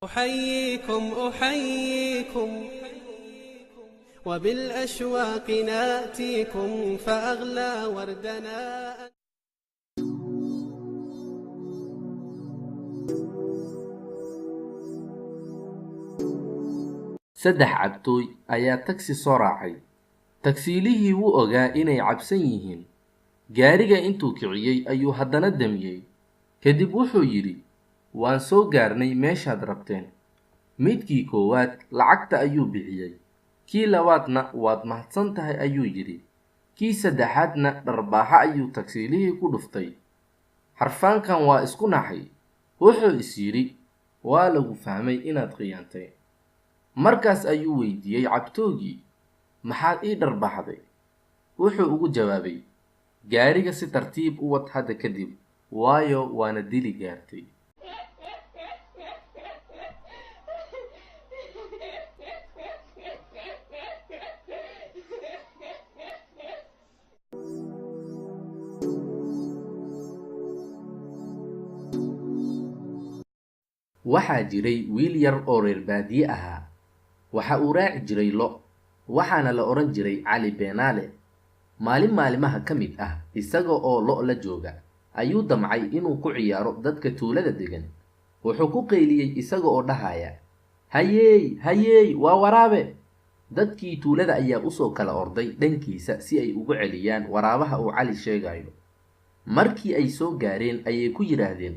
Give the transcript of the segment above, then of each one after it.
أحييكم وبالأشواق ناتيكم فأغلى وردنا. saddex cabtooy ayaa tagsi soo raacay. tagsiilihii wuu ogaa inay cabsan yihiin. gaariga intuu kiciyey ayuu haddana damiyey. kadib wuxuu yidhi, waan soo gaarnay meeshaad rabteen. midkii koowaad lacagta ayuu bixiyey. kii labaadna waad mahadsan tahay ayuu yidhi. kii saddexaadna dharbaaxa ayuu tagsiilihii ku dhuftay. xarfaankan waa isku naxay. wuxuu is yidhi, waa lagu fahmay inaad khiyaantay. markaas ayuu weydiiyey cabtoogii, maxaad ii dharbaxday? wuxuu ugu jawaabay, gaariga si tartiib u wad hadda kadib, waayo waana dili gaartay. waxaa jiray wiil yar oo reer baadiye ahaa. waxa uu raaci jiray lo', waxaana la odhan jiray cali beenaale. maalin maalimaha ka mid ah, isaga oo lo' la jooga ayuu damcay inuu ku ciyaaro dadka tuulada degan. wuxuu ku qayliyey isaga oo dhahaya, hayeey hayeey waa waraabe. dadkii tuulada ayaa usoo kala orday dhankiisa si ay ugu celiyaan waraabaha uu cali sheegayo. markii ay soo gaareen ayay ku yidhaahdeen,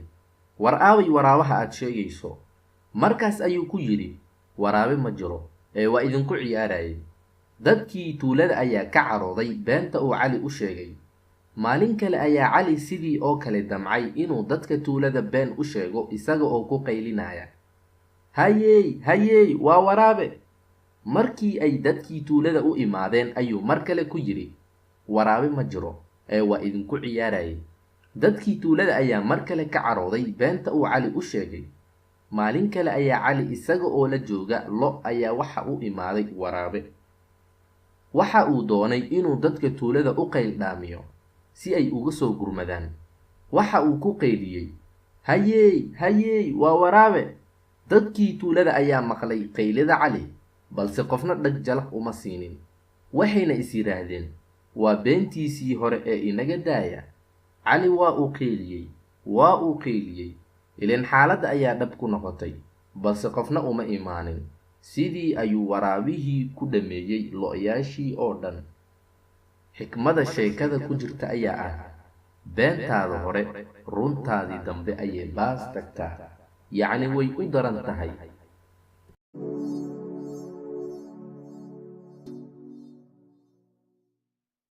war aaway waraabaha aad sheegayso? markaas ayuu ku yidhi, waraabe ma jiro, ee waa idinku ciyaarayay. dadkii tuulada ayaa ka carooday beenta uu cali u sheegay. maalin kale ayaa cali sidii oo kale damcay inuu dadka tuulada been u sheego isaga oo ku qaylinaya, hayeey hayeey waa waraabe. markii ay dadkii tuulada u imaadeen ayuu mar kale ku yidhi, waraabe ma jiro, ee waa idinku ciyaarayay. dadkii tuulada ayaa mar kale ka carooday beenta uu cali u sheegay. maalin kale ayaa cali isaga oo la jooga lo ayaa waxa u imaaday waraabe. waxa uu doonay inuu dadka tuulada u qayldhaamiyo si ay uga soo gurmadaan. waxa uu ku qayliyey, hayeey hayeey waa waraabe. dadkii tuulada ayaa maqlay qaylida cali, balse qofna dhag jalaq uma siinin. waxayna is yidhaahdeen, waa beentiisii hore ee inaga daaya. cali waa uu qayliyey, ileen xaaladda ayaa dhab ku noqotay, balse qofna uma imaanin. sidii ayuu waraabihii ku dhameeyey lo'yaashii oo dhan. xikmada sheekada ku jirta ayaa ah, beentaada hore runtaadii dambe ayay baas tagtaa. yacni way u daran tahay